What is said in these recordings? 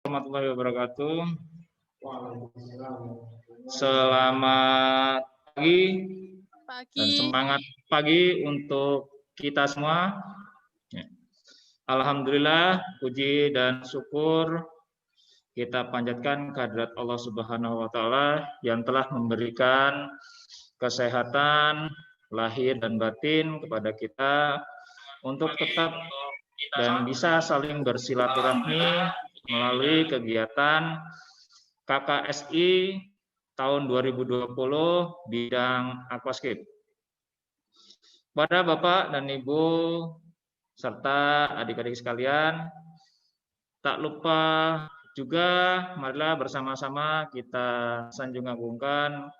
Warahmatullahi wabarakatuh. Selamat pagi dan semangat pagi untuk kita semua. Alhamdulillah, puji dan syukur kita panjatkan kehadirat Allah Subhanahu wa taala yang telah memberikan kesehatan lahir dan batin kepada kita untuk tetap dan bisa saling bersilaturahmi melalui kegiatan KKSI tahun 2020 bidang aquascape. Pada Bapak dan Ibu serta adik-adik sekalian, tak lupa juga marilah bersama-sama kita sanjung agungkan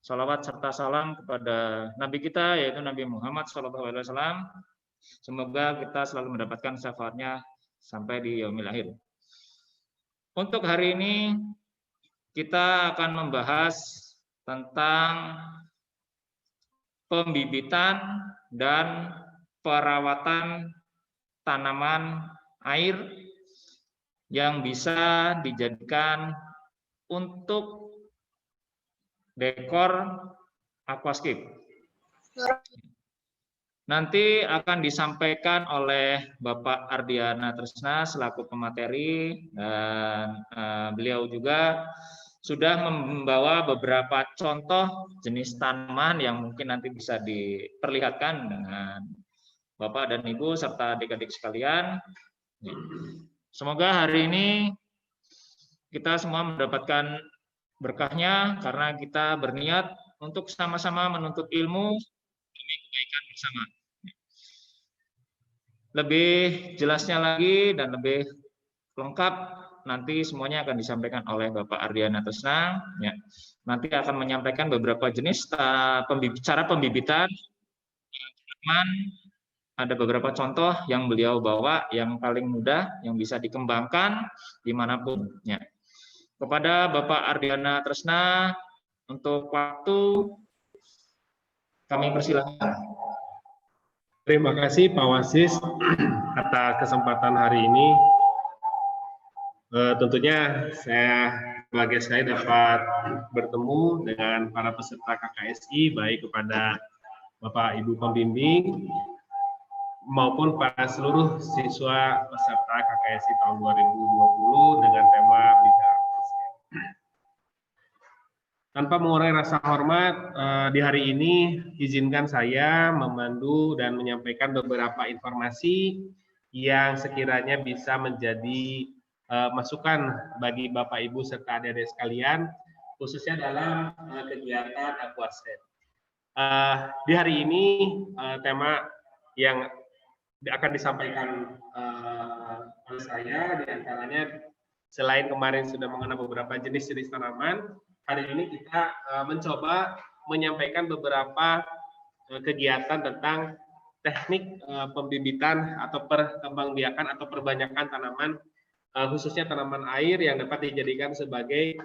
salawat serta salam kepada Nabi kita yaitu Nabi Muhammad SAW. Semoga kita selalu mendapatkan syafaatnya sampai di yaumil akhir. Untuk hari ini kita akan membahas tentang pembibitan dan perawatan tanaman air yang bisa dijadikan untuk dekor aquascape. Nanti akan disampaikan oleh Bapak Ardiana Tresna selaku pemateri dan beliau juga sudah membawa beberapa contoh jenis tanaman yang mungkin nanti bisa diperlihatkan dengan Bapak dan Ibu serta adik-adik sekalian. Semoga hari ini kita semua mendapatkan berkahnya karena kita berniat untuk sama-sama menuntut ilmu demi kebaikan bersama. Lebih jelasnya lagi dan lebih lengkap nanti semuanya akan disampaikan oleh Bapak Ardiana Tresna. Ya. Nanti akan menyampaikan beberapa jenis cara pembibitan tanaman. Ada beberapa contoh yang beliau bawa yang paling mudah yang bisa dikembangkan dimanapun. Ya. Kepada Bapak Ardiana Tresna untuk waktu kami persilahkan. Terima kasih Pak Wasis atas kesempatan hari ini. Tentunya sebagai saya dapat bertemu dengan para peserta KKSI, baik kepada Bapak Ibu pembimbing maupun para seluruh siswa peserta KKSI tahun 2020 dengan tema bidang. Tanpa mengurangi rasa hormat, di hari ini izinkan saya memandu dan menyampaikan beberapa informasi yang sekiranya bisa menjadi masukan bagi Bapak Ibu serta adik-adik sekalian, khususnya dalam kegiatan aquascape. Di hari ini tema yang akan disampaikan oleh saya diantaranya selain kemarin sudah mengenal beberapa jenis-jenis tanaman, hari ini kita mencoba menyampaikan beberapa kegiatan tentang teknik pembibitan atau perkembangbiakan atau perbanyakan tanaman, khususnya tanaman air yang dapat dijadikan sebagai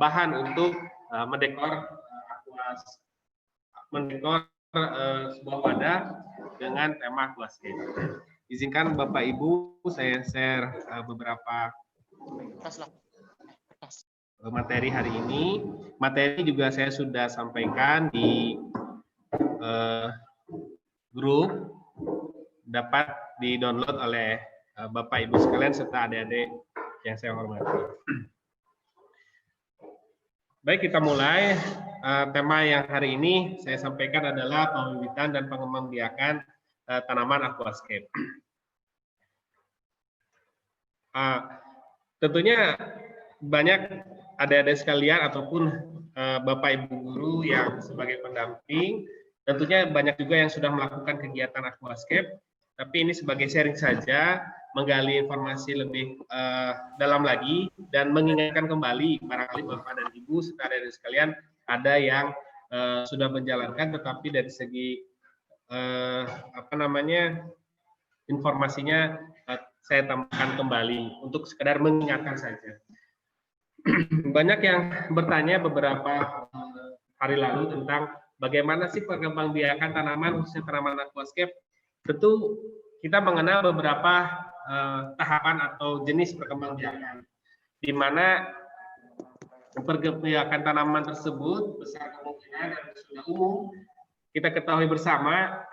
bahan untuk mendekor sebuah wadah dengan tema aquascape. Izinkan Bapak Ibu saya share beberapa materi hari ini. Materi juga saya sudah sampaikan di grup, dapat di-download oleh Bapak Ibu sekalian serta adik-adik yang saya hormati. Baik, kita mulai. Tema yang hari ini saya sampaikan adalah pembibitan dan pengembangbiakan tanaman aquascape. Tentunya banyak adik-adik sekalian ataupun Bapak Ibu guru yang sebagai pendamping, tentunya banyak juga yang sudah melakukan kegiatan aquascape, tapi ini sebagai sharing saja, menggali informasi lebih dalam lagi dan mengingatkan kembali barangkali Bapak dan Ibu serta adik-adik sekalian ada yang sudah menjalankan, tetapi dari segi informasinya saya tambahkan kembali untuk sekedar mengingatkan saja. Banyak yang bertanya beberapa hari lalu tentang bagaimana sih perkembangbiakan tanaman, khususnya tanaman aquascape. Tentu kita mengenal beberapa tahapan atau jenis perkembangbiakan, di mana perkembangbiakan tanaman tersebut besar kemungkinan dan sudah umum kita ketahui bersama,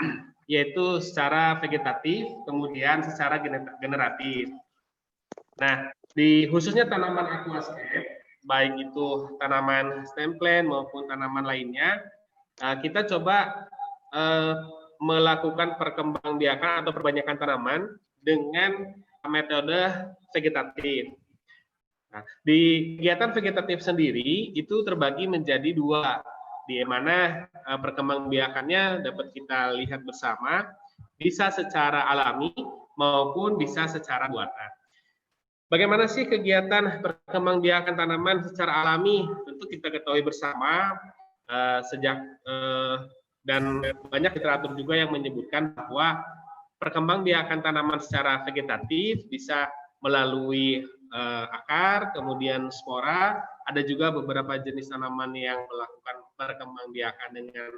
yaitu secara vegetatif, kemudian secara generatif. Nah, di khususnya tanaman aquascape, baik itu tanaman stem plant maupun tanaman lainnya, kita coba melakukan perkembangbiakan atau perbanyakan tanaman dengan metode vegetatif. Nah, di kegiatan vegetatif sendiri itu terbagi menjadi dua, di mana perkembangbiakannya dapat kita lihat bersama, bisa secara alami maupun bisa secara buatan. Bagaimana sih kegiatan perkembangbiakan tanaman secara alami? Tentu kita ketahui bersama dan banyak literatur juga yang menyebutkan bahwa perkembangbiakan tanaman secara vegetatif bisa melalui akar, kemudian spora. Ada juga beberapa jenis tanaman yang melakukan perkembangbiakan dengan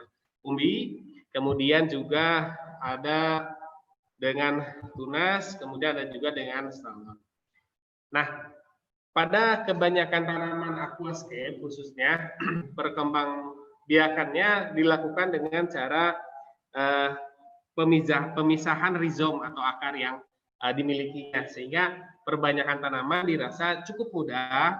umbi, kemudian juga ada dengan tunas, kemudian ada juga dengan stalagma. Nah, pada kebanyakan tanaman aquascape khususnya perkembangbiakannya dilakukan dengan cara pemisahan rizom atau akar yang dimilikinya, sehingga perbanyakan tanaman dirasa cukup mudah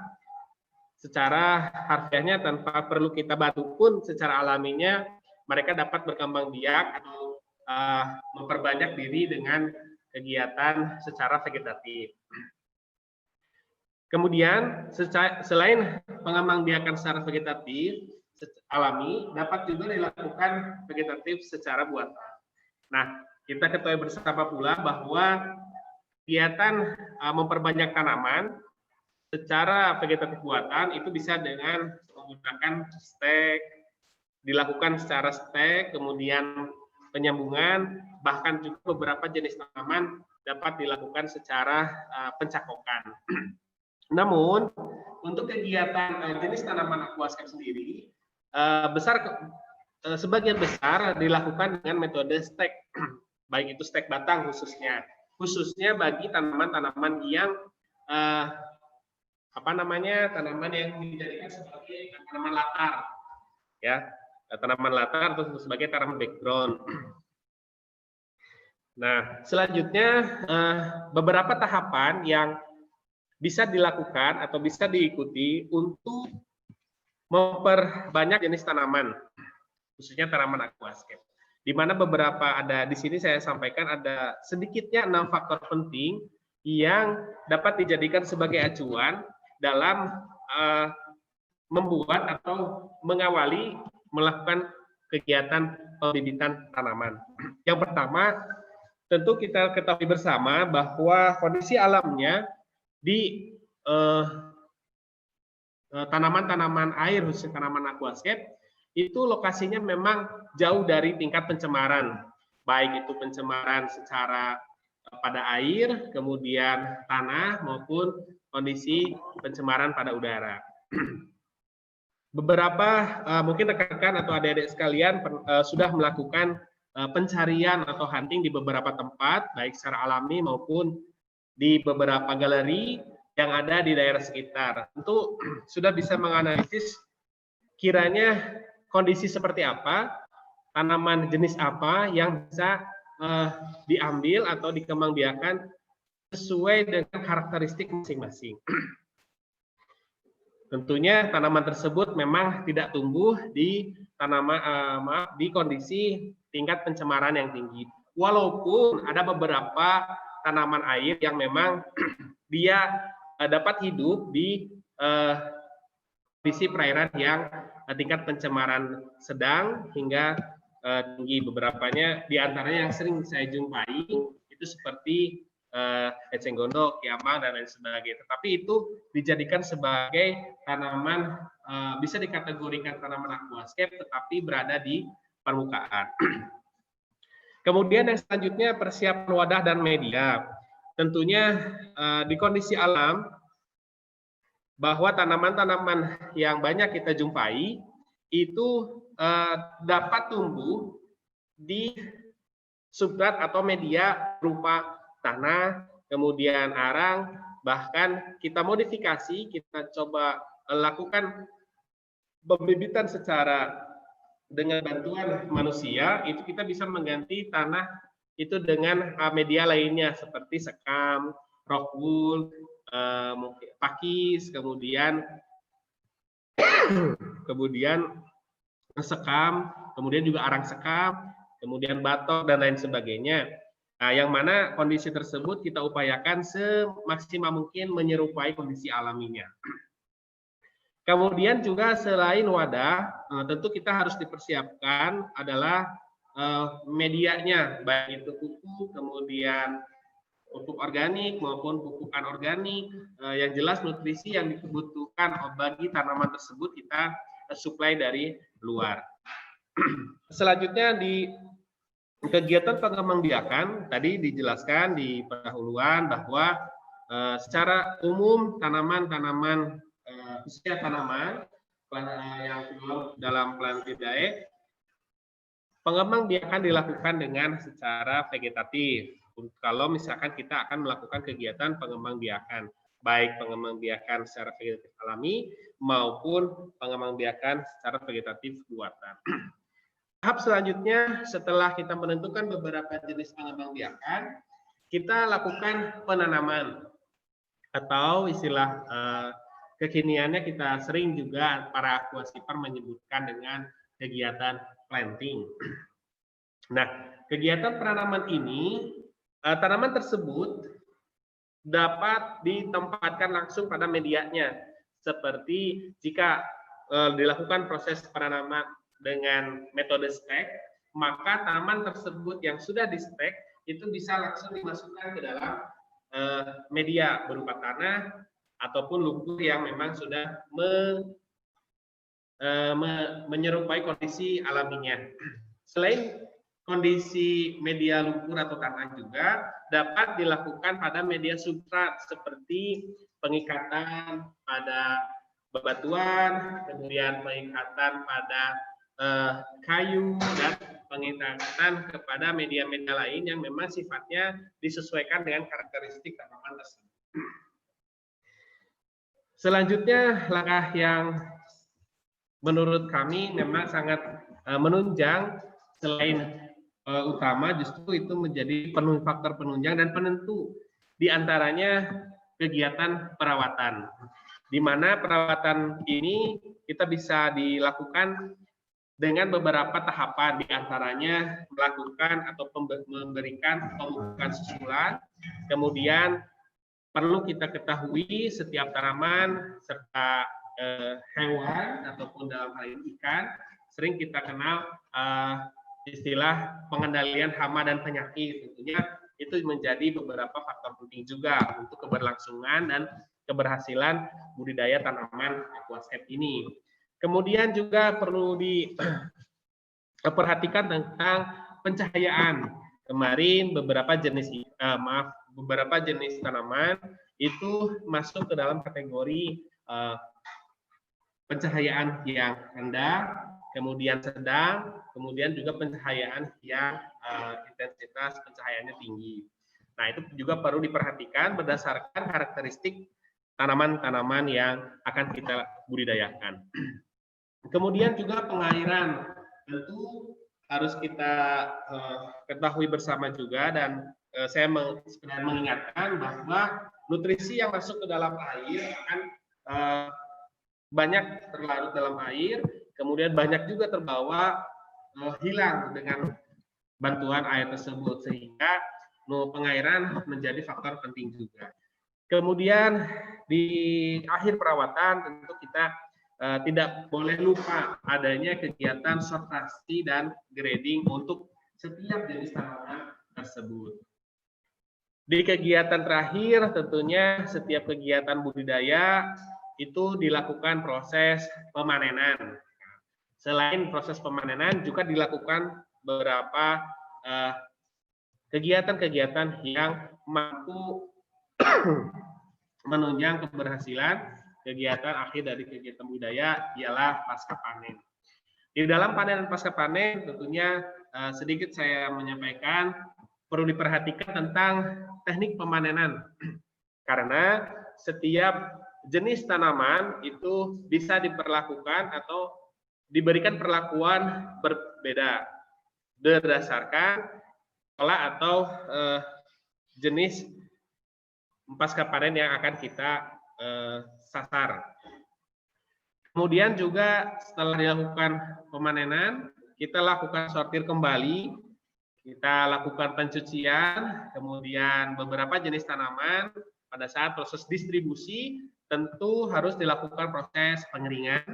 secara harfiahnya tanpa perlu kita bantu pun secara alaminya mereka dapat berkembang biak atau memperbanyak diri dengan kegiatan secara vegetatif. Kemudian selain pengembangbiakan secara vegetatif alami, dapat juga dilakukan vegetatif secara buatan. Nah, kita ketahui bersama pula bahwa kegiatan memperbanyak tanaman secara vegetatif buatan itu bisa dengan menggunakan stek, dilakukan secara stek, kemudian penyambungan, bahkan juga beberapa jenis tanaman dapat dilakukan secara pencakokan. Namun, untuk kegiatan jenis tanaman aquascape sendiri, sebagian besar dilakukan dengan metode stek, baik itu stek batang khususnya bagi tanaman-tanaman yang tanaman yang dijadikan sebagai tanaman latar, ya, tanaman latar atau sebagai tanaman background. Nah, selanjutnya beberapa tahapan yang bisa dilakukan atau bisa diikuti untuk memperbanyak jenis tanaman, khususnya tanaman aquascape. Di mana beberapa ada di sini saya sampaikan ada sedikitnya 6 faktor penting yang dapat dijadikan sebagai acuan dalam membuat atau mengawali melakukan kegiatan pembibitan tanaman. Yang pertama, tentu kita ketahui bersama bahwa kondisi alamnya di tanaman-tanaman air, khususnya tanaman aquascape, itu lokasinya memang jauh dari tingkat pencemaran, baik itu pencemaran secara pada air, kemudian tanah, maupun kondisi pencemaran pada udara. Beberapa mungkin rekan-rekan atau adik-adik sekalian sudah melakukan pencarian atau hunting di beberapa tempat, baik secara alami maupun di beberapa galeri yang ada di daerah sekitar. Tentu sudah bisa menganalisis kiranya kondisi seperti apa, tanaman jenis apa yang bisa diambil atau dikembangbiakan sesuai dengan karakteristik masing-masing. Tentunya tanaman tersebut memang tidak tumbuh di di kondisi tingkat pencemaran yang tinggi. Walaupun ada beberapa tanaman air yang memang dia dapat hidup di kondisi perairan yang tingkat pencemaran sedang hingga tinggi. Beberapanya diantaranya yang sering saya jumpai itu seperti eceng gondok, kiamang, dan lain sebagainya. Tetapi itu dijadikan sebagai tanaman, bisa dikategorikan tanaman aquascape, tetapi berada di permukaan. Kemudian yang selanjutnya persiapan wadah dan media. Tentunya di kondisi alam, bahwa tanaman-tanaman yang banyak kita jumpai itu dapat tumbuh di substrat atau media berupa tanah, kemudian arang, bahkan kita modifikasi, kita coba lakukan pembibitan secara dengan bantuan manusia, itu kita bisa mengganti tanah itu dengan media lainnya seperti sekam, rock wool, pakis, kemudian sekam, kemudian juga arang sekam, kemudian batok dan lain sebagainya. Nah, yang mana kondisi tersebut kita upayakan semaksimal mungkin menyerupai kondisi alaminya. Kemudian juga selain wadah, tentu kita harus dipersiapkan adalah medianya, baik itu pupuk, kemudian pupuk organik maupun pupuk anorganik, yang jelas nutrisi yang dibutuhkan bagi tanaman tersebut kita suplai dari luar. Selanjutnya di kegiatan pengembangbiakan tadi dijelaskan di pendahuluan bahwa secara umum tanaman-tanaman usia tanaman yang dalam Plantidae pengembangbiakan dilakukan dengan secara vegetatif. Kalau misalkan kita akan melakukan kegiatan pengembangbiakan, baik pengembangbiakan secara vegetatif alami maupun pengembangbiakan secara vegetatif buatan. Tahap selanjutnya setelah kita menentukan beberapa jenis pengembangbiakan, kita lakukan penanaman atau istilah kekiniannya kita sering juga para aquaskeeper menyebutkan dengan kegiatan planting. Nah, kegiatan penanaman ini, tanaman tersebut dapat ditempatkan langsung pada medianya. Seperti jika dilakukan proses penanaman dengan metode stek, maka tanaman tersebut yang sudah di stek itu bisa langsung dimasukkan ke dalam media berupa tanah ataupun lumpur yang memang sudah menyerupai kondisi alaminya. Selain kondisi media lumpur atau tanah juga dapat dilakukan pada media substrat seperti pengikatan pada bebatuan, kemudian pengikatan pada kayu, dan pengikatan kepada media-media lain yang memang sifatnya disesuaikan dengan karakteristik tanaman tersebut. Selanjutnya, langkah yang menurut kami memang sangat menunjang, selain utama justru itu menjadi faktor penunjang dan penentu, diantaranya kegiatan perawatan, di mana perawatan ini kita bisa dilakukan dengan beberapa tahapan, diantaranya melakukan atau memberikan pemupukan susulan, kemudian perlu kita ketahui setiap tanaman serta hewan ataupun dalam hal ini ikan sering kita kenal istilah pengendalian hama dan penyakit. Tentunya itu menjadi beberapa faktor penting juga untuk keberlangsungan dan keberhasilan budidaya tanaman aquascape ini. Kemudian juga perlu diperhatikan tentang pencahayaan. Kemarin beberapa jenis tanaman itu masuk ke dalam kategori pencahayaan yang rendah, kemudian sedang, kemudian juga pencahayaan yang intensitas pencahayaannya tinggi. Nah, itu juga perlu diperhatikan berdasarkan karakteristik tanaman-tanaman yang akan kita budidayakan. Kemudian juga pengairan, tentu harus kita ketahui bersama juga, dan saya sekedar mengingatkan bahwa nutrisi yang masuk ke dalam air akan banyak terlarut dalam air, kemudian banyak juga terbawa hilang dengan bantuan air tersebut, sehingga pengairan menjadi faktor penting juga. Kemudian di akhir perawatan tentu kita tidak boleh lupa adanya kegiatan sortasi dan grading untuk setiap jenis tanaman tersebut. Di kegiatan terakhir tentunya setiap kegiatan budidaya itu dilakukan proses pemanenan. Selain proses pemanenan juga dilakukan beberapa kegiatan-kegiatan yang mampu menunjang keberhasilan kegiatan akhir dari kegiatan budidaya, ialah pasca panen. Di dalam panen dan pasca panen tentunya sedikit saya menyampaikan perlu diperhatikan tentang teknik pemanenan. Karena setiap jenis tanaman itu bisa diperlakukan atau diberikan perlakuan berbeda berdasarkan pola atau jenis pasca panen yang akan kita sasar. Kemudian juga setelah dilakukan pemanenan, kita lakukan sortir kembali, kita lakukan pencucian, kemudian beberapa jenis tanaman pada saat proses distribusi tentu harus dilakukan proses pengeringan.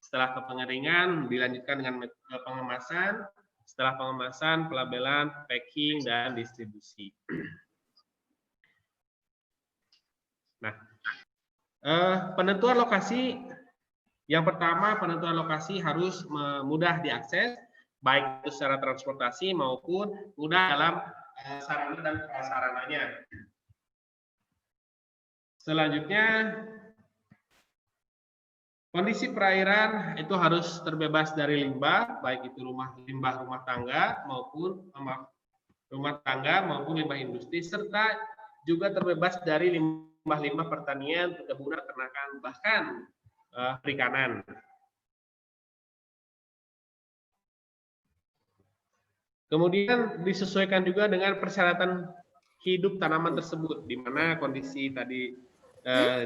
Setelah pengeringan dilanjutkan dengan pengemasan, setelah pengemasan, pelabelan, packing, dan distribusi. Nah, penentuan lokasi, yang pertama penentuan lokasi harus mudah diakses, baik itu secara transportasi maupun mudah dalam sarana dan prasarananya. Selanjutnya, kondisi perairan itu harus terbebas dari limbah, baik itu limbah rumah tangga maupun limbah industri, serta juga terbebas dari limbah-limbah pertanian, perkebunan, peternakan, bahkan perikanan. Kemudian disesuaikan juga dengan persyaratan hidup tanaman tersebut, di mana kondisi tadi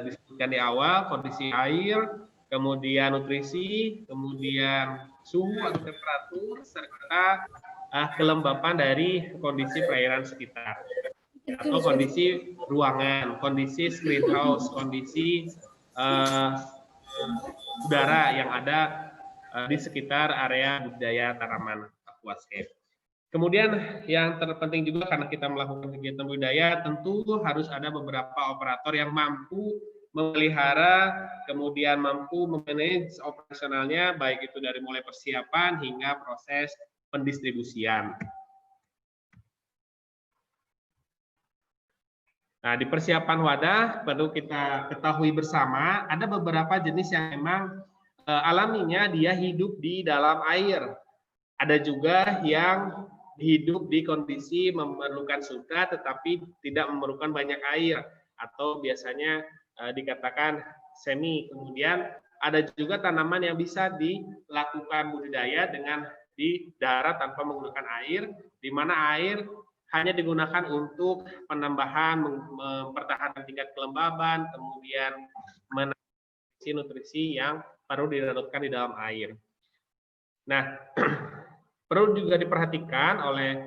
disebutkan di awal, kondisi air, kemudian nutrisi, kemudian suhu atau temperatur, serta kelembapan dari kondisi perairan sekitar, atau kondisi ruangan, kondisi greenhouse, kondisi udara yang ada di sekitar area budidaya tanaman aquascape. Kemudian yang terpenting juga karena kita melakukan kegiatan budidaya, tentu harus ada beberapa operator yang mampu memelihara, kemudian mampu memanage operasionalnya, baik itu dari mulai persiapan hingga proses pendistribusian. Nah, di persiapan wadah perlu kita ketahui bersama, ada beberapa jenis yang memang alaminya dia hidup di dalam air. Ada juga yang hidup di kondisi memerlukan sutra tetapi tidak memerlukan banyak air, atau biasanya dikatakan semi. Kemudian ada juga tanaman yang bisa dilakukan budidaya dengan di darat tanpa menggunakan air, di mana air hanya digunakan untuk penambahan, mempertahankan tingkat kelembaban, kemudian menambah nutrisi yang perlu dilarutkan di dalam air. Nah, perlu juga diperhatikan oleh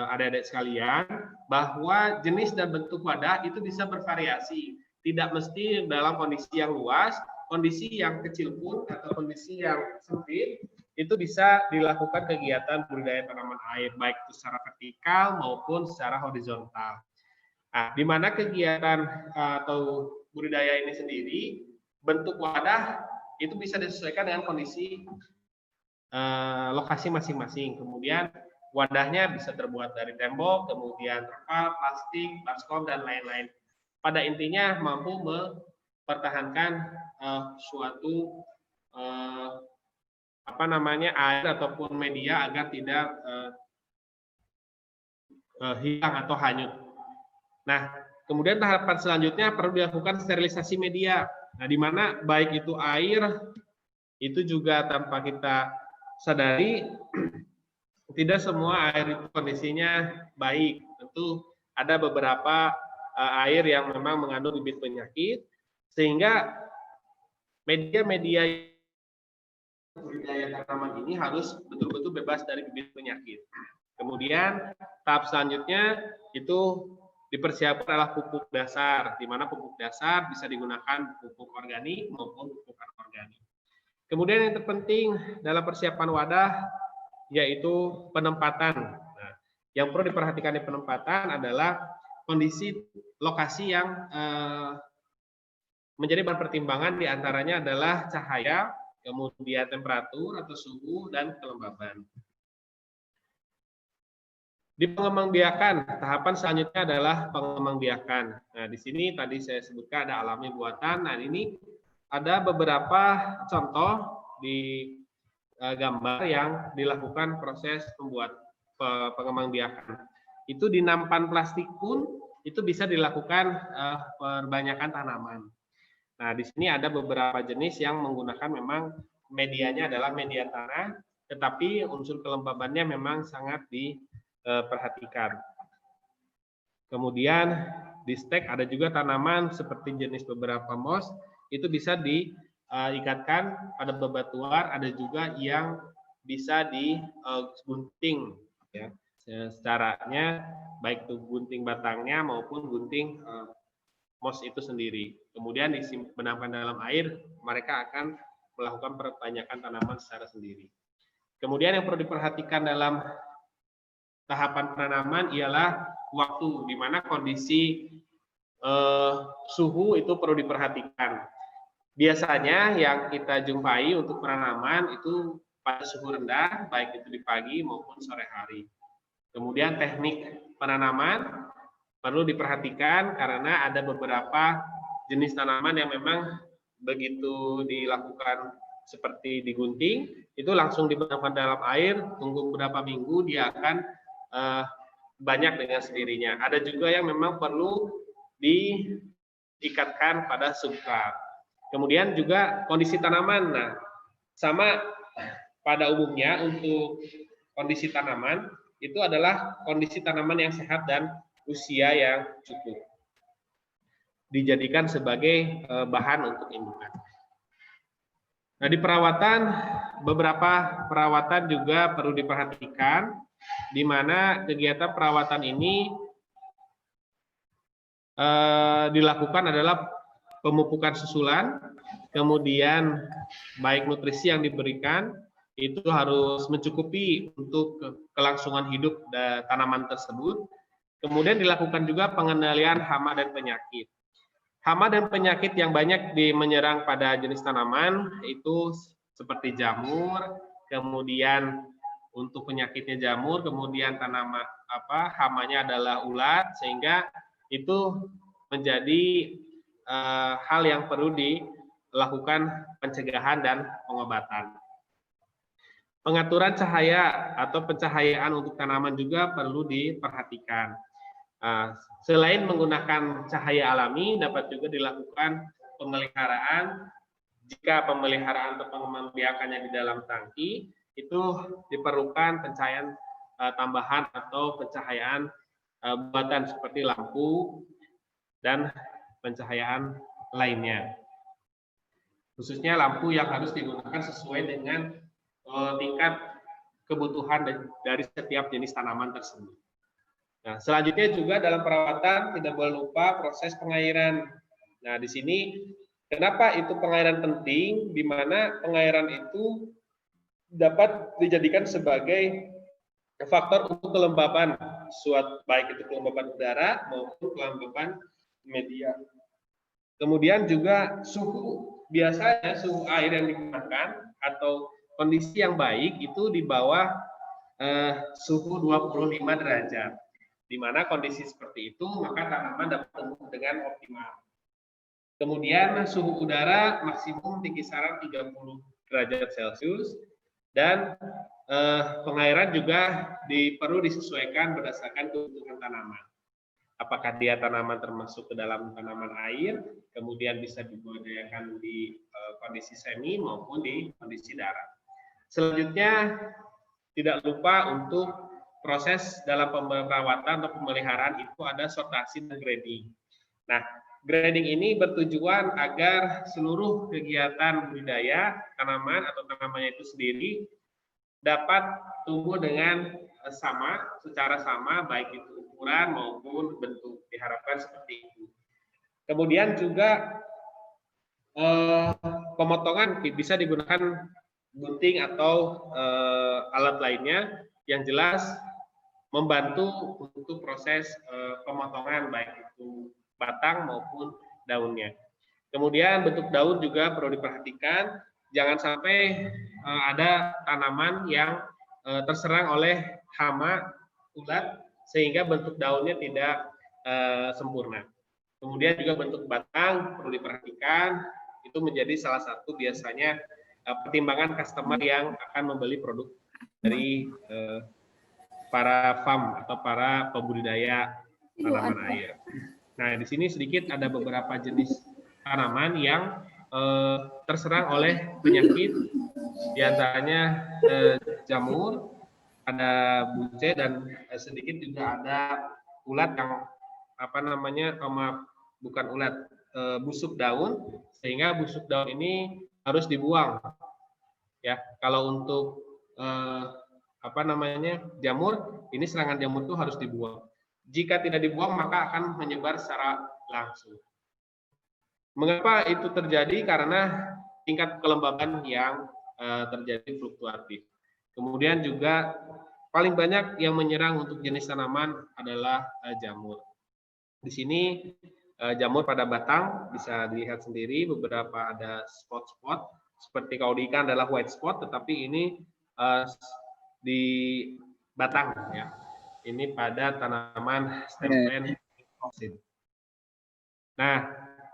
adik-adik sekalian bahwa jenis dan bentuk wadah itu bisa bervariasi. Tidak mesti dalam kondisi yang luas, kondisi yang kecil pun atau kondisi yang sempit itu bisa dilakukan kegiatan budidaya tanaman air, baik itu secara vertikal maupun secara horizontal. Nah, di mana kegiatan atau budidaya ini sendiri, bentuk wadah itu bisa disesuaikan dengan kondisi lokasi masing-masing. Kemudian wadahnya bisa terbuat dari tembok, kemudian terpal, plastik, baskom, dan lain-lain. Pada intinya mampu mempertahankan suatu air ataupun media agar tidak hilang atau hanyut. Nah, kemudian tahapan selanjutnya perlu dilakukan sterilisasi media. Nah, di mana baik itu air itu juga tanpa kita sadari tidak semua air itu kondisinya baik. Tentu ada beberapa air yang memang mengandung bibit penyakit, sehingga media-media budidaya tanaman ini harus betul-betul bebas dari bibit penyakit. Kemudian tahap selanjutnya itu dipersiapkan adalah pupuk dasar, di mana pupuk dasar bisa digunakan pupuk organik maupun pupuk anorganik. Kemudian yang terpenting dalam persiapan wadah yaitu penempatan. Nah, yang perlu diperhatikan di penempatan adalah kondisi lokasi yang menjadi bahan pertimbangan, diantaranya adalah cahaya, kemudian temperatur atau suhu, dan kelembaban. Di pengembangbiakan, tahapan selanjutnya adalah pengembangbiakan. Nah, di sini tadi saya sebutkan ada alami buatan. Nah, ini ada beberapa contoh di gambar yang dilakukan proses pengembangbiakan. Itu di nampan plastik pun itu bisa dilakukan perbanyakan tanaman. Nah, di sini ada beberapa jenis yang menggunakan memang medianya adalah media tanah, tetapi unsur kelembabannya memang sangat diperhatikan. Kemudian di stek ada juga tanaman seperti jenis beberapa moss, itu bisa diikatkan pada bebatuan, ada juga yang bisa digunting, ya. Caranya baik itu gunting batangnya maupun gunting moss itu sendiri. Kemudian dibenamkan dalam air, mereka akan melakukan perbanyakan tanaman secara sendiri. Kemudian yang perlu diperhatikan dalam tahapan penanaman ialah waktu, di mana kondisi suhu itu perlu diperhatikan. Biasanya yang kita jumpai untuk penanaman itu pada suhu rendah, baik itu di pagi maupun sore hari. Kemudian teknik penanaman perlu diperhatikan karena ada beberapa jenis tanaman yang memang begitu dilakukan seperti digunting, itu langsung dibenamkan dalam air, tunggu beberapa minggu dia akan banyak dengan sendirinya. Ada juga yang memang perlu diikatkan pada substrat. Kemudian juga kondisi tanaman. Nah, sama pada umumnya untuk kondisi tanaman itu adalah kondisi tanaman yang sehat dan usia yang cukup. Dijadikan sebagai bahan untuk indukan. Nah, di perawatan, beberapa perawatan juga perlu diperhatikan, di mana kegiatan perawatan ini dilakukan adalah pemupukan susulan, kemudian baik nutrisi yang diberikan, itu harus mencukupi untuk kelangsungan hidup tanaman tersebut. Kemudian dilakukan juga pengendalian hama dan penyakit. Hama dan penyakit yang banyak menyerang pada jenis tanaman itu seperti jamur, kemudian untuk penyakitnya jamur, kemudian tanaman hamanya adalah ulat, sehingga itu menjadi hal yang perlu dilakukan pencegahan dan pengobatan. Pengaturan cahaya atau pencahayaan untuk tanaman juga perlu diperhatikan. Selain menggunakan cahaya alami, dapat juga dilakukan pemeliharaan. Jika pemeliharaan atau pengembiakannya di dalam tangki, itu diperlukan pencahayaan tambahan atau pencahayaan buatan seperti lampu dan pencahayaan lainnya. Khususnya lampu yang harus digunakan sesuai dengan tingkat kebutuhan dari setiap jenis tanaman tersebut. Nah, selanjutnya juga dalam perawatan tidak boleh lupa proses pengairan. Nah, di sini kenapa itu pengairan penting, di mana pengairan itu dapat dijadikan sebagai faktor untuk kelembaban suatu, baik itu kelembaban udara maupun kelembaban media. Kemudian juga suhu, biasanya suhu air yang digunakan atau kondisi yang baik itu di bawah suhu 25 derajat. Di mana kondisi seperti itu, maka tanaman dapat tumbuh dengan optimal. Kemudian suhu udara maksimum di kisaran 30 derajat Celcius, dan pengairan juga perlu disesuaikan berdasarkan kebutuhan tanaman. Apakah dia tanaman termasuk ke dalam tanaman air, kemudian bisa dibudidayakan di kondisi semi maupun di kondisi darat. Selanjutnya, tidak lupa untuk proses dalam perawatan atau pemeliharaan itu ada sortasi dan grading. Nah, grading ini bertujuan agar seluruh kegiatan budidaya tanaman atau tanamannya itu sendiri dapat tumbuh dengan secara sama, baik itu ukuran maupun bentuk. Diharapkan seperti itu. Kemudian juga pemotongan bisa digunakan gunting atau alat lainnya yang jelas membantu untuk proses pemotongan baik itu batang maupun daunnya. Kemudian bentuk daun juga perlu diperhatikan, jangan sampai ada tanaman yang terserang oleh hama ulat sehingga bentuk daunnya tidak sempurna. Kemudian juga bentuk batang perlu diperhatikan, itu menjadi salah satu biasanya pertimbangan customer yang akan membeli produk dari para farm atau para pembudidaya tanaman air. Nah, di sini sedikit ada beberapa jenis tanaman yang terserang oleh penyakit, diantaranya jamur, ada bunce, dan sedikit juga ada ulat yang bukan ulat, busuk daun, sehingga busuk daun ini harus dibuang. Ya, kalau untuk jamur, ini serangan jamur itu harus dibuang. Jika tidak dibuang maka akan menyebar secara langsung. Mengapa itu terjadi? Karena tingkat kelembaban yang terjadi fluktuatif. Kemudian juga paling banyak yang menyerang untuk jenis tanaman adalah jamur. Di sini jamur pada batang bisa dilihat sendiri, beberapa ada spot-spot, seperti kalau di ikan adalah white spot, tetapi ini di batang ya. Ini pada tanaman stem plant. Nah,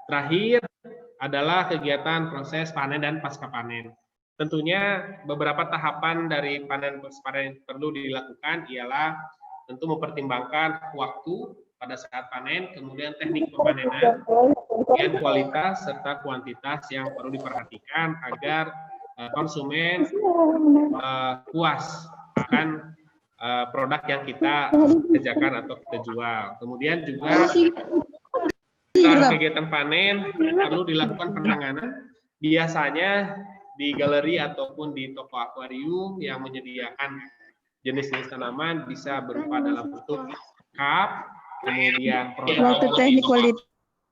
terakhir adalah kegiatan proses panen dan pasca panen. Tentunya beberapa tahapan dari panen pasca panen perlu dilakukan ialah tentu mempertimbangkan waktu pada saat panen, kemudian teknik pemanenan, kemudian kualitas serta kuantitas yang perlu diperhatikan agar konsumen puas akan produk yang kita kerjakan atau kita jual. Kemudian juga setelah kegiatan panen perlu dilakukan penanganan, biasanya di galeri ataupun di toko akuarium yang menyediakan jenis-jenis tanaman bisa berupa dalam bentuk cup, kemudian produk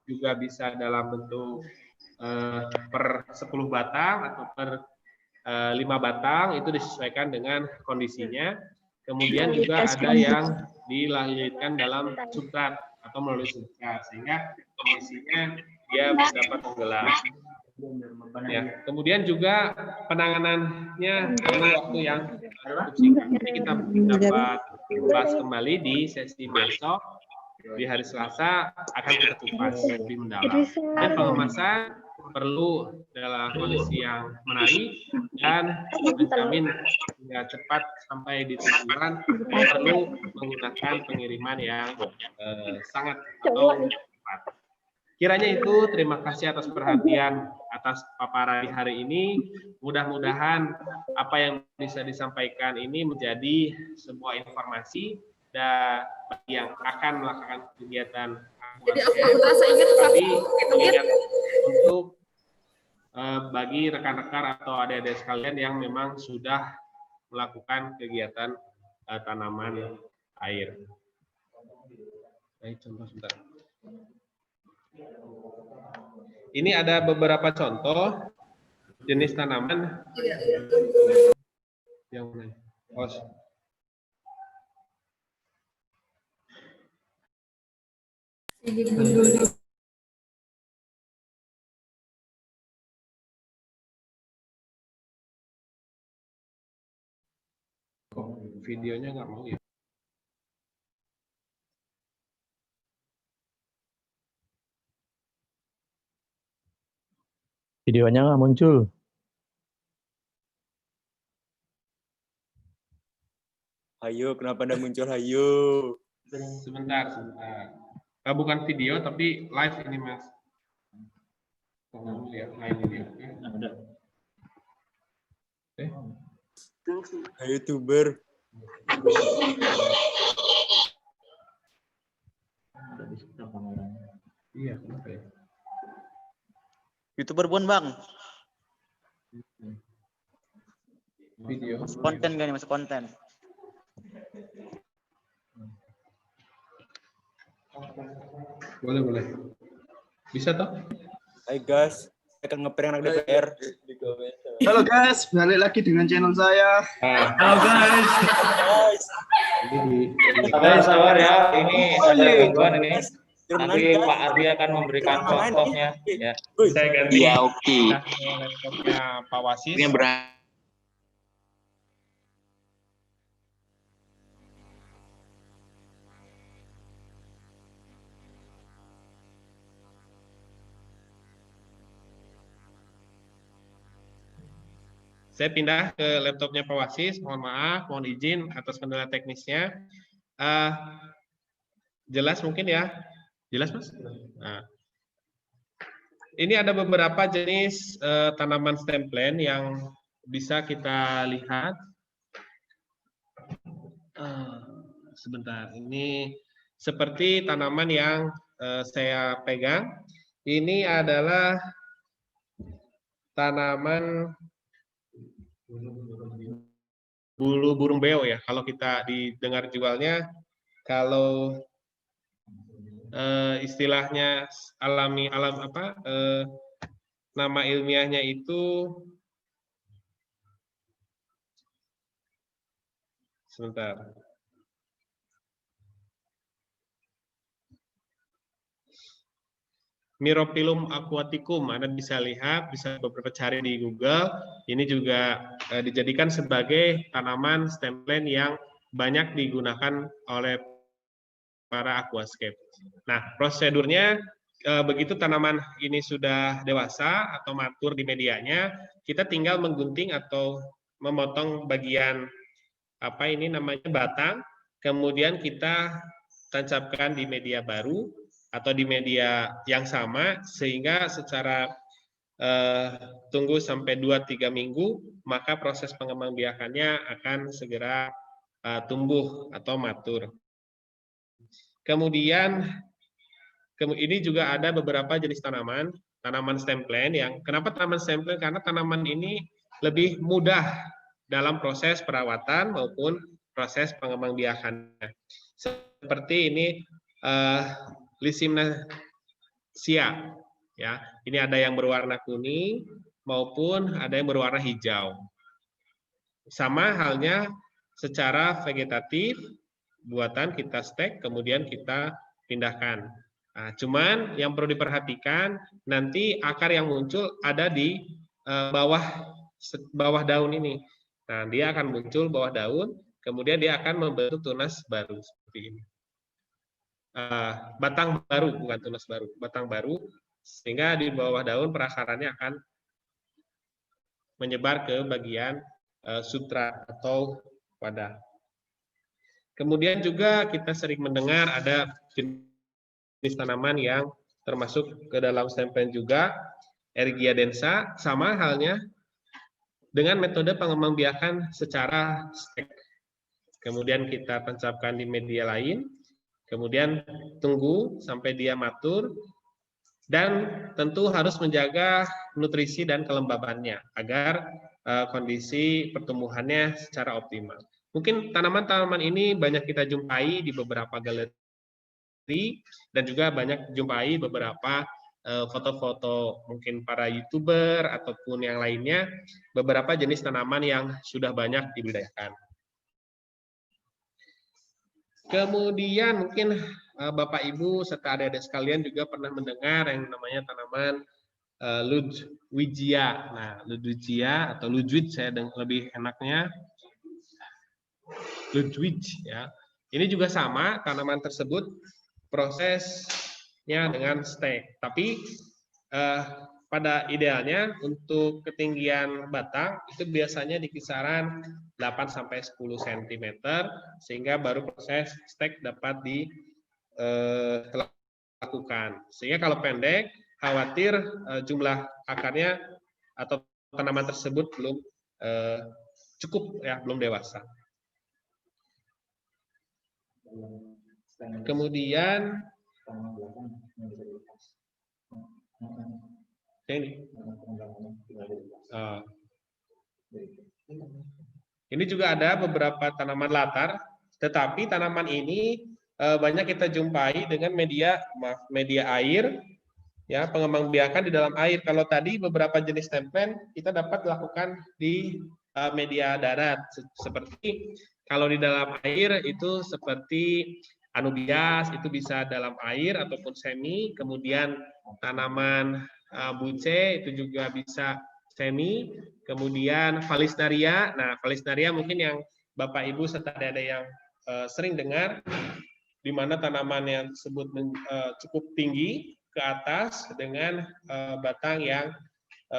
juga bisa dalam bentuk per 10 batang atau per 5 batang, itu disesuaikan dengan kondisinya. Kemudian juga ada yang dilanjutkan dalam substrat atau melalui substrat, sehingga kondisinya dia dapat menggelar. Ya, kemudian juga penanganannya perlu waktu yang cukup singkat. Ini kita dapat bahas kembali di sesi besok. Di hari Selasa akan kita kupas lebih mendalam. Dan pengemasan perlu dalam kondisi yang menarik dan menjamin hingga cepat sampai di tujuan, perlu menggunakan pengiriman yang sangat atau cepat. Kiranya itu, terima kasih atas perhatian atas paparan di hari ini. Mudah-mudahan apa yang bisa disampaikan ini menjadi sebuah informasi dan yang akan melakukan kegiatan. Jadi aku rasa ingat untuk bagi rekan-rekan atau adik-adik sekalian yang memang sudah melakukan kegiatan tanaman air. Baik, contoh sebentar. Ini ada beberapa contoh jenis tanaman yang mana? Videonya nggak mau ya? Videonya nggak muncul. Hayo, kenapa anda muncul? Hayo. Sebentar. Bukan video tapi live ini, Mas. Lihat live video. Hayo, YouTuber. Iya, kenapa ya? YouTuber bukan, Bang? Video. Konten kan, masuk konten. Boleh. Bisa toh? Hai guys, saya akan ngeprank anak DPR. Halo guys, balik lagi dengan channel saya. Halo guys. Sabar ya, ini ada gangguan ini. Nanti Pak Ardi akan memberikan contohnya. Ya. Saya ganti. Ya oke. Laptopnya Pak Wasis. Ini Saya pindah ke laptopnya Pak Wasis. Mohon maaf, mohon izin atas kendala teknisnya. Jelas mungkin ya? Jelas, Mas? Nah, ini ada beberapa jenis tanaman stem plant yang bisa kita lihat. Sebentar, ini seperti tanaman yang saya pegang. Ini adalah tanaman bulu burung beo ya. Kalau kita didengar jualnya, kalau istilahnya nama ilmiahnya itu sebentar. Myrophyllum aquaticum, Anda bisa lihat, bisa beberapa cari di Google. Ini juga dijadikan sebagai tanaman stem plant yang banyak digunakan oleh para aquascape. Nah, prosedurnya begitu tanaman ini sudah dewasa atau matur di medianya, kita tinggal menggunting atau memotong bagian apa ini namanya batang, kemudian kita tancapkan di media baru atau di media yang sama, sehingga secara tunggu sampai 2-3 minggu, maka proses pengembangbiakannya akan segera tumbuh atau matur. Kemudian ini juga ada beberapa jenis tanaman stem plant yang kenapa tanaman stem plant? Karena tanaman ini lebih mudah dalam proses perawatan maupun proses pengembangbiakannya. Seperti ini Lysimnaceae ya. Ini ada yang berwarna kuning maupun ada yang berwarna hijau. Sama halnya secara vegetatif, buatan kita stek kemudian kita pindahkan. Nah, cuman yang perlu diperhatikan nanti akar yang muncul ada di bawah daun ini. Nah, dia akan muncul bawah daun, kemudian dia akan membentuk tunas baru seperti ini. Batang baru, bukan tunas baru, batang baru, sehingga di bawah daun perakarannya akan menyebar ke bagian sutra atau wadah. Kemudian juga kita sering mendengar ada jenis tanaman yang termasuk ke dalam stem plant juga, Ergia densa, sama halnya dengan metode pengembangbiakan secara stek. Kemudian kita tancapkan di media lain, kemudian tunggu sampai dia matur, dan tentu harus menjaga nutrisi dan kelembabannya agar kondisi pertumbuhannya secara optimal. Mungkin tanaman-tanaman ini banyak kita jumpai di beberapa galeri dan juga banyak jumpai beberapa foto-foto mungkin para YouTuber ataupun yang lainnya, beberapa jenis tanaman yang sudah banyak dibudidayakan. Kemudian mungkin Bapak Ibu serta adik-adik sekalian juga pernah mendengar yang namanya tanaman Ludwigia. Nah, Ludwigia atau Ludwig saya lebih enaknya Ludwig ya. Ini juga sama, tanaman tersebut prosesnya dengan stek. Tapi pada idealnya untuk ketinggian batang itu biasanya di kisaran 8-10 cm sehingga baru proses stek dapat dilakukan. Sehingga kalau pendek khawatir jumlah akarnya atau tanaman tersebut belum cukup ya, belum dewasa. Kemudian ini juga ada beberapa tanaman latar, tetapi tanaman ini banyak kita jumpai dengan media air, ya, pengembangbiakan di dalam air. Kalau tadi beberapa jenis stem plant kita dapat lakukan di media darat, seperti kalau di dalam air itu seperti anubias, itu bisa dalam air ataupun semi. Kemudian tanaman buce itu juga bisa semi. Kemudian Vallisneria. Nah, Vallisneria mungkin yang Bapak Ibu serta ada yang sering dengar, di mana tanaman yang tersebut cukup tinggi ke atas dengan batang yang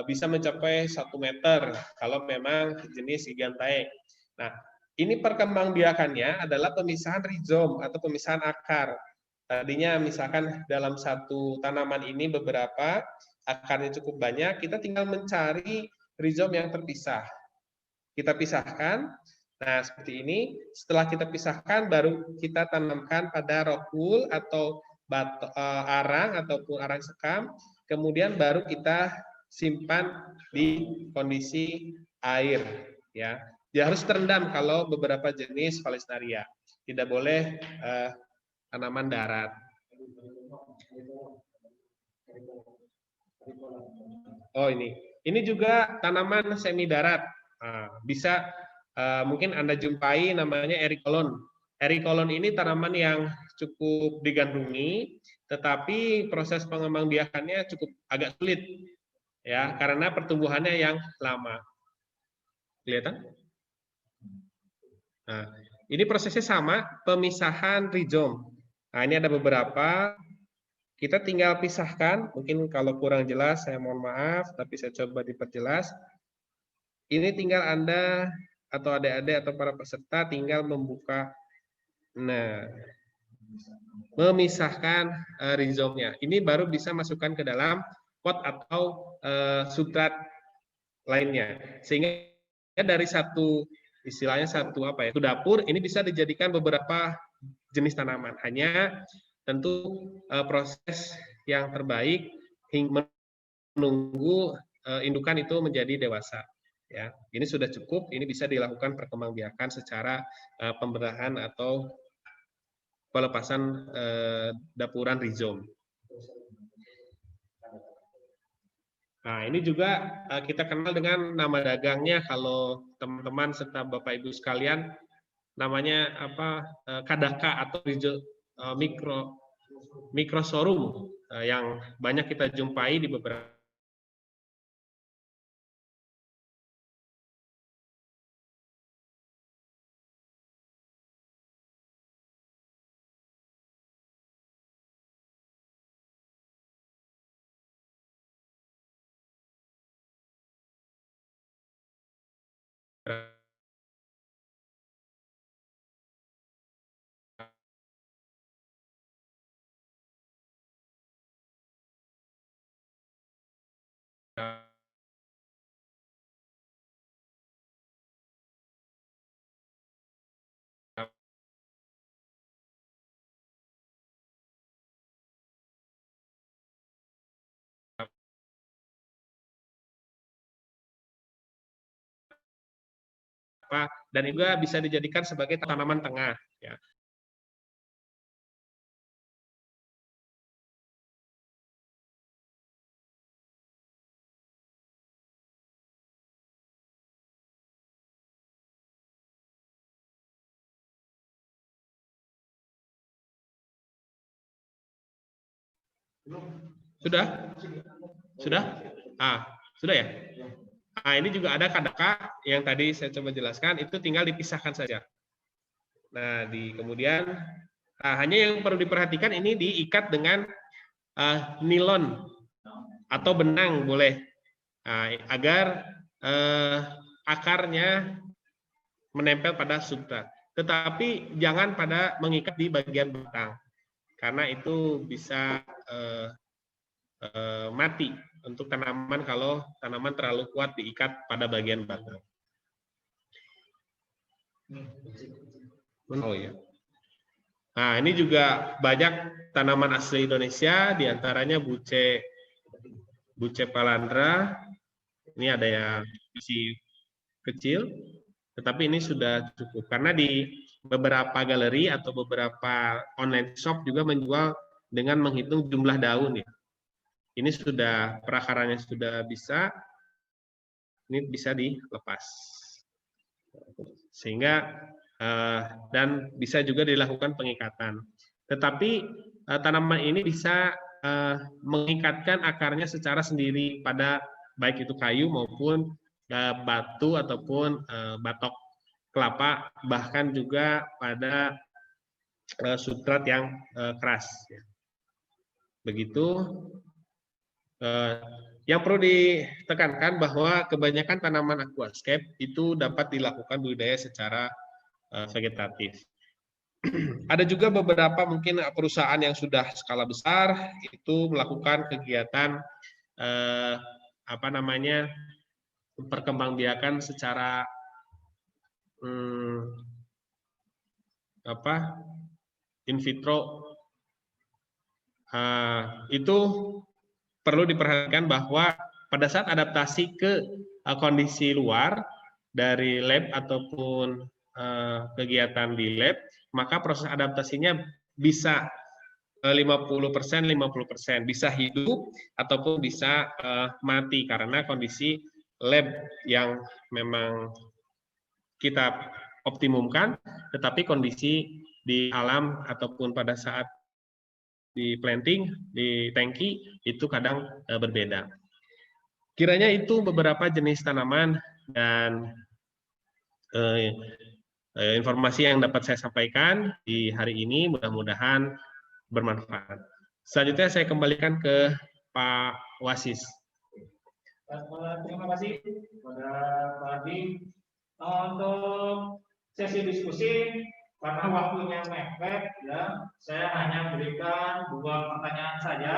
bisa mencapai 1 meter kalau memang jenis Gigantae. Nah, ini perkembangbiakannya adalah pemisahan rizom atau pemisahan akar. Tadinya misalkan dalam satu tanaman ini beberapa, akarnya cukup banyak, kita tinggal mencari rizom yang terpisah. Kita pisahkan, nah seperti ini. Setelah kita pisahkan, baru kita tanamkan pada rokul atau arang ataupun arang sekam, kemudian baru kita simpan di kondisi air. Ya, dia harus terendam kalau beberapa jenis Vallisneria. Tidak boleh tanaman darat. Oh ini juga tanaman semi darat. Nah, bisa mungkin Anda jumpai namanya erikolon. Erikolon ini tanaman yang cukup digandrungi, tetapi proses pengembangbiakannya cukup agak sulit, ya, karena pertumbuhannya yang lama. Kelihatan? Nah, ini prosesnya sama, pemisahan rizom. Nah, ini ada beberapa. Kita tinggal pisahkan. Mungkin kalau kurang jelas, saya mohon maaf, tapi saya coba diperjelas. Ini tinggal Anda atau adik-adik atau para peserta tinggal membuka, nah, memisahkan rizomnya. Ini baru bisa masukkan ke dalam pot atau substrat lainnya. Sehingga dari satu, istilahnya satu dapur, ini bisa dijadikan beberapa jenis tanaman. Hanya tentu proses yang terbaik hingga menunggu indukan itu menjadi dewasa. Ya, ini sudah cukup. Ini bisa dilakukan perkembangbiakan secara pemberahan atau pelepasan dapuran rizom. Nah, ini juga kita kenal dengan nama dagangnya kalau teman-teman serta Bapak Ibu sekalian, namanya apa? Kadaka atau Microsorghum yang banyak kita jumpai di beberapa dan juga bisa dijadikan sebagai tanaman tengah. Ya. Sudah? Sudah? Sudah ya? Ini juga ada kadaka yang tadi saya coba jelaskan, itu tinggal dipisahkan saja. Nah, kemudian hanya yang perlu diperhatikan ini diikat dengan nilon atau benang boleh, agar akarnya menempel pada substrat. Tetapi jangan mengikat di bagian batang, karena itu bisa mati untuk tanaman kalau tanaman terlalu kuat diikat pada bagian batang. Oh ya. Nah, ini juga banyak tanaman asli Indonesia, diantaranya buce palandra. Ini ada yang masih kecil, tetapi ini sudah cukup karena di beberapa galeri atau beberapa online shop juga menjual dengan menghitung jumlah daun ya. Ini sudah perakarannya sudah bisa, ini bisa dilepas, sehingga dan bisa juga dilakukan pengikatan. Tetapi tanaman ini bisa mengikatkan akarnya secara sendiri pada baik itu kayu maupun batu ataupun batok kelapa, bahkan juga pada substrat yang keras. Begitu. Yang perlu ditekankan bahwa kebanyakan tanaman aquascape itu dapat dilakukan budidaya secara vegetatif. Ada juga beberapa mungkin perusahaan yang sudah skala besar itu melakukan kegiatan apa namanya perkembangbiakan secara in vitro. Itu perlu diperhatikan bahwa pada saat adaptasi ke kondisi luar dari lab ataupun kegiatan di lab, maka proses adaptasinya bisa 50%, 50%, bisa hidup ataupun bisa mati karena kondisi lab yang memang kita optimumkan, tetapi kondisi di alam ataupun pada saat di planting, di tangki, itu kadang berbeda. Kiranya itu beberapa jenis tanaman dan informasi yang dapat saya sampaikan di hari ini, mudah-mudahan bermanfaat. Selanjutnya saya kembalikan ke Pak Wasis. Terima kasih kepada Pak Adi. Untuk sesi diskusi, karena waktunya mepet, ya, saya hanya berikan 2 pertanyaan saja.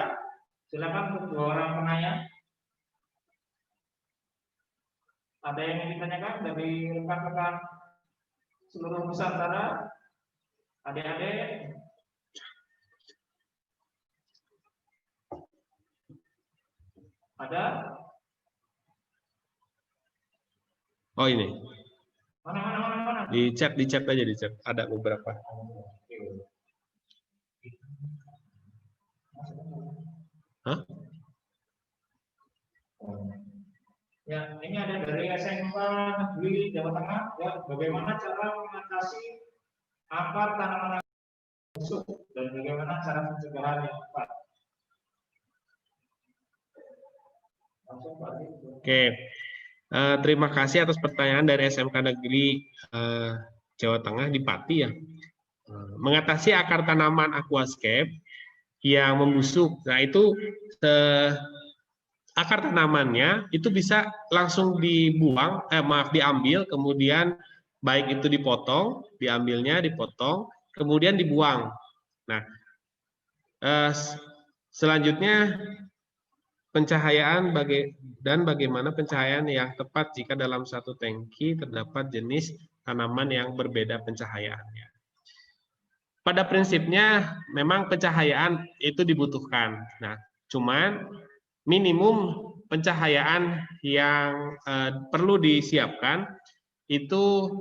Silakan untuk 2 orang penanya. Ada yang ingin ditanyakan dari rekan-rekan seluruh Nusantara? Adik-adik? Ada? Oh ini. Mana? Di chat aja di chat. Ada beberapa. Hah? Ya, ini ada dari SMK Negeri Jawa Tengah. Ya, bagaimana cara mengatasi akar tanaman busuk dan bagaimana cara pencegahan yang tepat? Oke. Terima kasih atas pertanyaan dari SMK Negeri Jawa Tengah di Pati ya. Mengatasi akar tanaman aquascape yang membusuk. Nah, itu akar tanamannya itu bisa langsung dibuang, diambil, kemudian baik itu dipotong, diambilnya, dipotong, kemudian dibuang. Nah, selanjutnya pencahayaan dan bagaimana pencahayaan yang tepat jika dalam satu tangki terdapat jenis tanaman yang berbeda pencahayaannya. Pada prinsipnya memang pencahayaan itu dibutuhkan. Nah, cuman minimum pencahayaan yang perlu disiapkan itu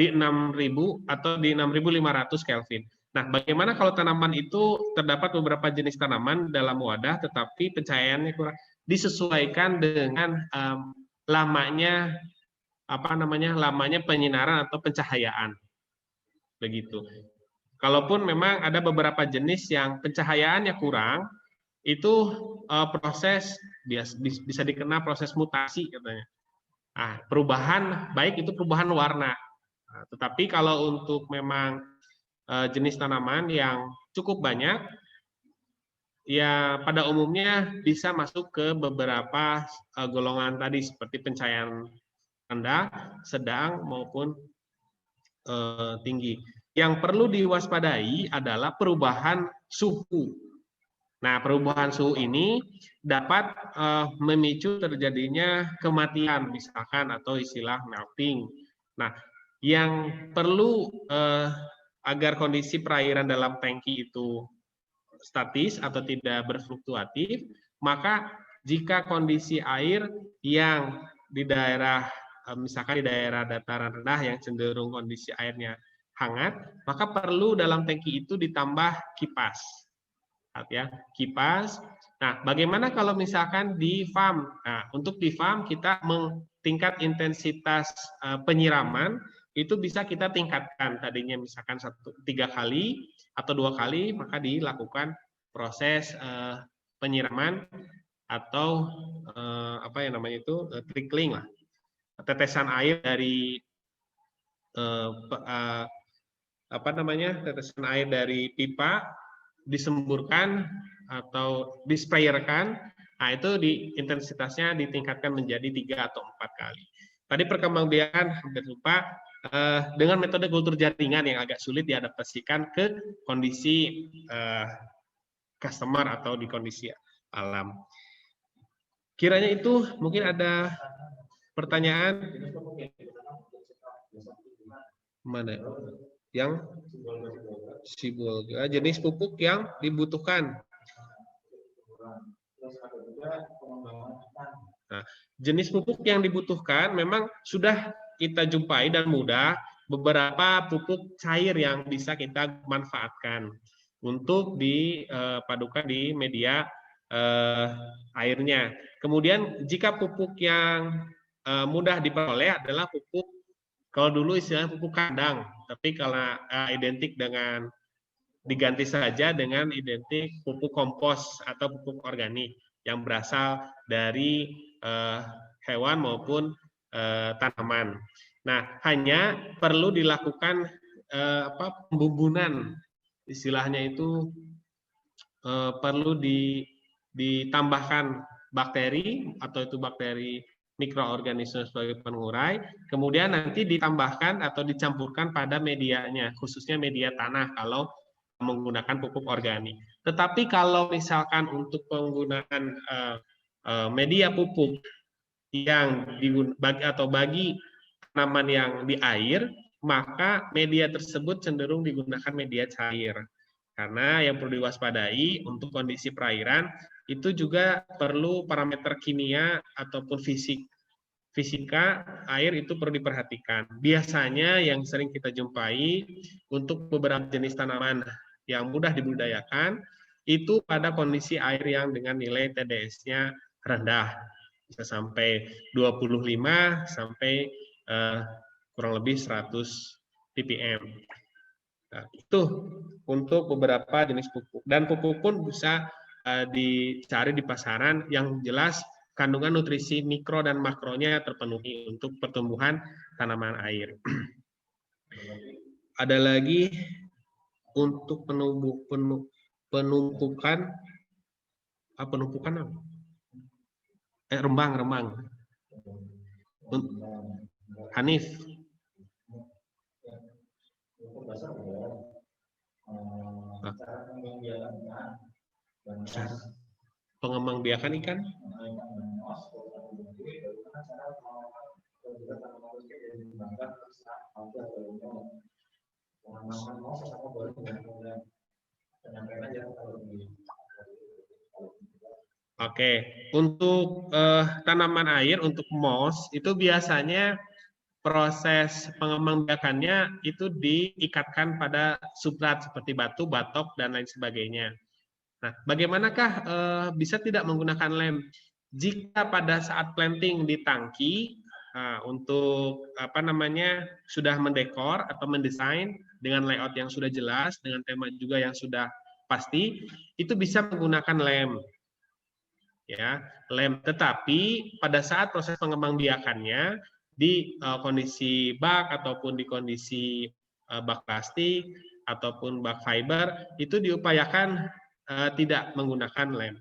di 6.000 atau di 6.500 Kelvin. Nah, bagaimana kalau tanaman itu terdapat beberapa jenis tanaman dalam wadah, tetapi pencahayaannya kurang disesuaikan dengan lamanya penyinaran atau pencahayaan, begitu. Kalaupun memang ada beberapa jenis yang pencahayaannya kurang, itu proses bisa dikenal proses mutasi katanya. Nah, perubahan baik itu perubahan warna. Nah, tetapi kalau untuk memang jenis tanaman yang cukup banyak, ya pada umumnya bisa masuk ke beberapa golongan tadi seperti pencahayaan rendah, sedang maupun tinggi. Yang perlu diwaspadai adalah perubahan suhu. Nah, perubahan suhu ini dapat memicu terjadinya kematian, misalkan, atau istilah melting. Nah, yang perlu agar kondisi perairan dalam tangki itu statis atau tidak berfluktuatif, maka jika kondisi air yang di daerah, misalkan di daerah dataran rendah yang cenderung kondisi airnya hangat, maka perlu dalam tangki itu ditambah kipas. Ya, kipas. Nah, bagaimana kalau misalkan di farm? Nah, untuk di farm kita tingkat intensitas penyiraman itu bisa kita tingkatkan, tadinya misalkan 3 kali atau 2 kali, maka dilakukan proses penyiraman atau trickling lah, tetesan air dari tetesan air dari pipa disemburkan atau disprayerkan. Nah, itu intensitasnya ditingkatkan menjadi 3 atau 4 kali. Tadi perkembangbiakan hampir lupa, dengan metode kultur jaringan yang agak sulit diadaptasikan ke kondisi customer atau di kondisi alam. Kiranya itu mungkin ada pertanyaan. Mana? Yang sibolga, jenis pupuk yang dibutuhkan. Nah, jenis pupuk yang dibutuhkan memang sudah kita jumpai dan mudah beberapa pupuk cair yang bisa kita manfaatkan untuk dipadukan di media airnya. Kemudian jika pupuk yang mudah diperoleh adalah pupuk, kalau dulu istilahnya pupuk kandang, tapi kalau identik dengan diganti saja dengan identik pupuk kompos atau pupuk organik yang berasal dari hewan maupun tanaman. Nah, hanya perlu dilakukan pembumbunan, istilahnya itu perlu ditambahkan bakteri atau itu bakteri mikroorganisme sebagai pengurai, kemudian nanti ditambahkan atau dicampurkan pada medianya, khususnya media tanah kalau menggunakan pupuk organik. Tetapi kalau misalkan untuk penggunaan media pupuk yang bagi tanaman yang di air, maka media tersebut cenderung digunakan media cair. Karena yang perlu diwaspadai untuk kondisi perairan itu juga perlu parameter kimia ataupun fisika air itu perlu diperhatikan. Biasanya yang sering kita jumpai untuk beberapa jenis tanaman yang mudah dibudidayakan itu ppd kondisi air yang dengan nilai TDS-nya rendah, bisa sampai 25 sampai kurang lebih 100 ppm. Nah, itu untuk beberapa jenis pupuk. Dan pupuk pun bisa dicari di pasaran yang jelas kandungan nutrisi mikro dan makronya terpenuhi untuk pertumbuhan tanaman air. Ada lagi untuk penumpukan apa? Rembang. Hanif. Pengembangbiakan ikan. Oke, untuk tanaman air untuk moss itu biasanya proses pengembangbiakannya itu diikatkan pada substrat seperti batu, batok, dan lain sebagainya. Nah, bagaimanakah bisa tidak menggunakan lem? Jika pada saat planting di tangki untuk sudah mendekor atau mendesain dengan layout yang sudah jelas, dengan tema juga yang sudah pasti, itu bisa menggunakan lem. Ya, lem. Tetapi pada saat proses pengembangbiakannya di kondisi bak ataupun di kondisi bak plastik ataupun bak fiber itu diupayakan tidak menggunakan lem.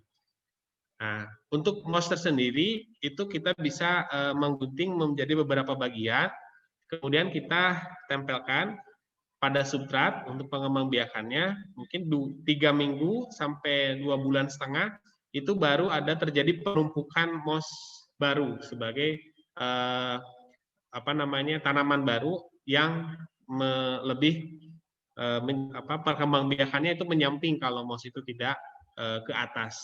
Nah, untuk moss sendiri itu kita bisa menggunting menjadi beberapa bagian, kemudian kita tempelkan pada substrat untuk pengembangbiakannya mungkin 3 minggu sampai 2,5 bulan itu baru ada terjadi penumpukan moss baru sebagai tanaman baru yang lebih perkembangbiakannya itu menyamping kalau moss itu tidak ke atas.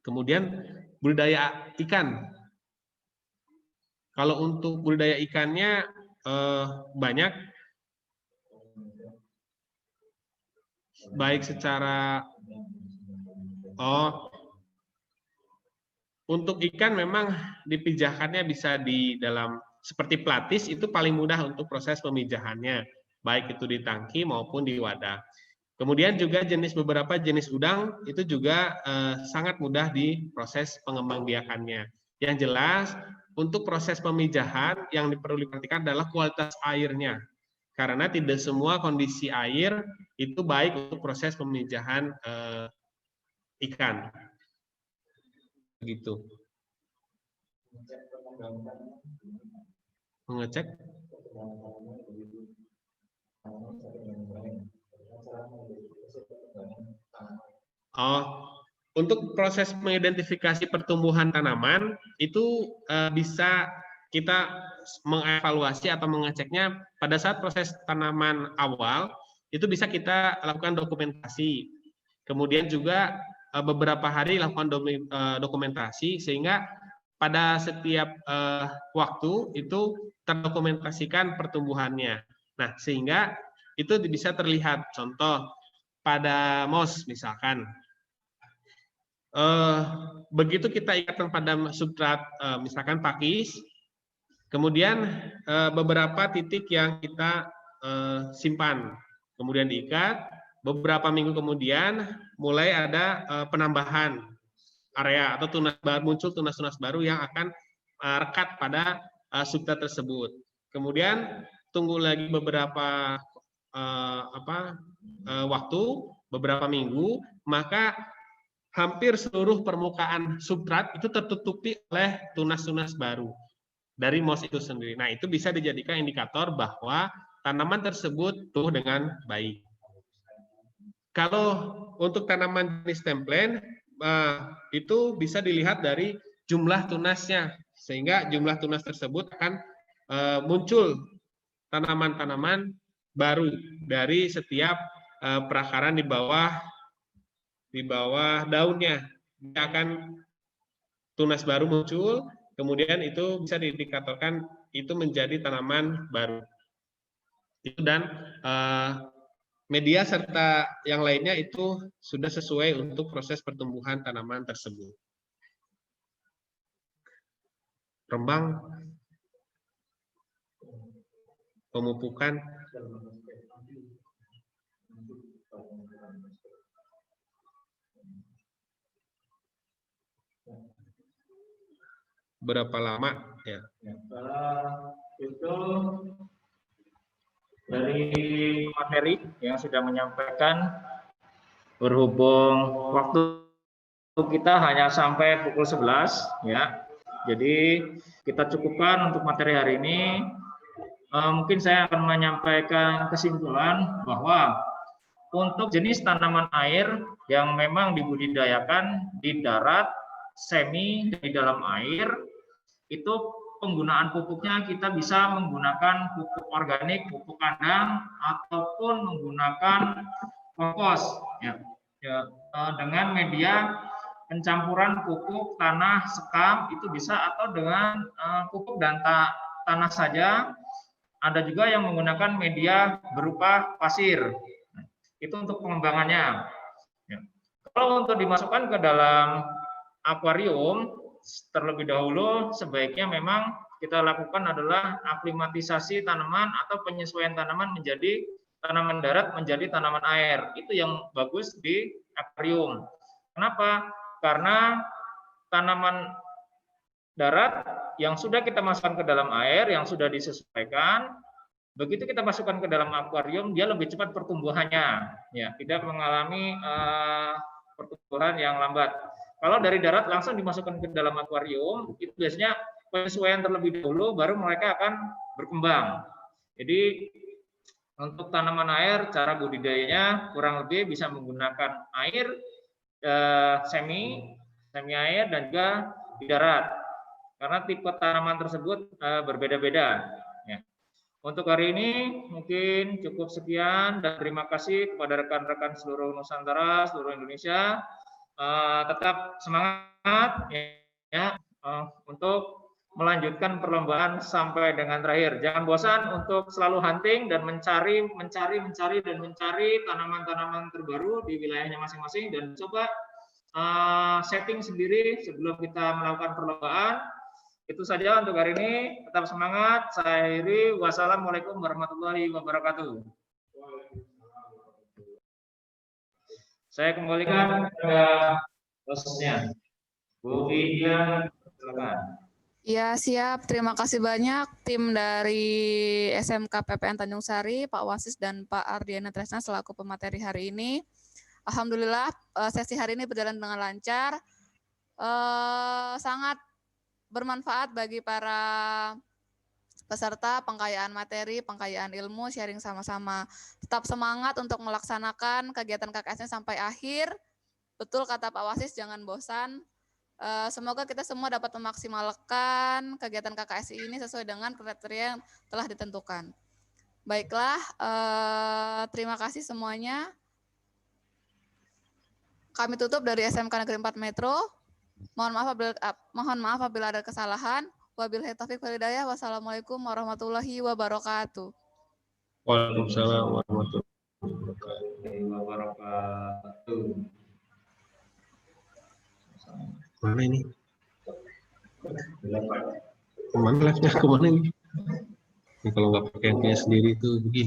Kemudian budidaya ikan. Kalau untuk budidaya ikannya banyak, baik secara untuk ikan memang dipijahkannya bisa di dalam seperti pelatis, itu paling mudah untuk proses pemijahannya, baik itu di tangki maupun di wadah. Kemudian juga beberapa jenis udang itu juga sangat mudah di proses pengembangbiakannya. Yang jelas untuk proses pemijahan yang perlu diperhatikan adalah kualitas airnya. Karena tidak semua kondisi air itu baik untuk proses pemijahan ikan. Begitu. Mengecek Oh, untuk proses mengidentifikasi pertumbuhan tanaman itu bisa kita mengevaluasi atau mengeceknya pada saat proses tanaman awal, itu bisa kita lakukan dokumentasi. Kemudian juga beberapa hari lakukan dokumentasi sehingga pada setiap waktu itu terdokumentasikan pertumbuhannya. Nah, sehingga itu bisa terlihat. Contoh pada MOS misalkan, begitu kita ikatkan pada substrat misalkan pakis, kemudian beberapa titik yang kita simpan, kemudian diikat, beberapa minggu kemudian mulai ada penambahan area atau muncul tunas-tunas baru yang akan rekat pada substrat tersebut. Kemudian tunggu lagi beberapa waktu, beberapa minggu, maka hampir seluruh permukaan substrat itu tertutupi oleh tunas-tunas baru dari MOS itu sendiri. Nah, itu bisa dijadikan indikator bahwa tanaman tersebut tumbuh dengan baik. Kalau untuk tanaman jenis template, itu bisa dilihat dari jumlah tunasnya, sehingga jumlah tunas tersebut akan muncul tanaman-tanaman baru dari setiap perakaran di bawah daunnya. Dia akan tunas baru muncul, kemudian itu bisa diindikatorkan itu menjadi tanaman baru. Dan media serta yang lainnya itu sudah sesuai untuk proses pertumbuhan tanaman tersebut. Rembang, pemupukan, berapa lama ya? Itu dari materi yang sudah menyampaikan, berhubung waktu kita hanya sampai pukul 11 ya. Jadi kita cukupkan untuk materi hari ini. Mungkin saya akan menyampaikan kesimpulan bahwa untuk jenis tanaman air yang memang dibudidayakan di darat, semi, di dalam air, itu penggunaan pupuknya kita bisa menggunakan pupuk organik, pupuk kandang, ataupun menggunakan kompos ya, dengan media pencampuran pupuk, tanah, sekam itu bisa, atau dengan pupuk dan tanah saja. Ada juga yang menggunakan media berupa pasir. Itu untuk pengembangannya. Ya. Kalau untuk dimasukkan ke dalam akuarium, terlebih dahulu sebaiknya memang kita lakukan adalah aklimatisasi tanaman atau penyesuaian tanaman menjadi tanaman darat menjadi tanaman air. Itu yang bagus di akuarium. Kenapa? Karena tanaman darat yang sudah kita masukkan ke dalam air, yang sudah disesuaikan, begitu kita masukkan ke dalam akuarium, dia lebih cepat pertumbuhannya, ya, tidak mengalami pertumbuhan yang lambat. Kalau dari darat langsung dimasukkan ke dalam akuarium, itu biasanya penyesuaian terlebih dahulu, baru mereka akan berkembang. Jadi untuk tanaman air, cara budidayanya kurang lebih bisa menggunakan air semi air dan juga di darat. Karena tipe tanaman tersebut berbeda-beda. Ya. Untuk hari ini mungkin cukup sekian, dan terima kasih kepada rekan-rekan seluruh Nusantara, seluruh Indonesia. Tetap semangat ya untuk melanjutkan perlombaan sampai dengan terakhir. Jangan bosan untuk selalu hunting dan mencari tanaman-tanaman terbaru di wilayahnya masing-masing, dan coba setting sendiri sebelum kita melakukan perlombaan. Itu saja untuk hari ini. Tetap semangat. Saya akhiri. Wassalamualaikum warahmatullahi wabarakatuh. Saya kembalikan ke hostnya. Bu Iya, silakan. Ya, siap. Terima kasih banyak tim dari SMK PPN Tanjung Sari, Pak Wasis dan Pak Ardiana Tresna selaku pemateri hari ini. Alhamdulillah sesi hari ini berjalan dengan lancar. Sangat bermanfaat bagi para peserta pengkayaan materi, pengkayaan ilmu, sharing sama-sama. Tetap semangat untuk melaksanakan kegiatan KKS-nya sampai akhir. Betul kata Pak Wasis, jangan bosan. Semoga kita semua dapat memaksimalkan kegiatan KKS ini sesuai dengan kriteria yang telah ditentukan. Baiklah, terima kasih semuanya. Kami tutup dari SMK Negeri 4 Metro. Mohon maaf apabila ada kesalahan. Wabillahi taufiq wal hidayah. Wassalamualaikum warahmatullahi wabarakatuh. Waalaikumsalam warahmatullahi wabarakatuh. Mana ini? Kemana live-nya? Kemana ini? Kalau nggak pakai yang punya sendiri itu begini.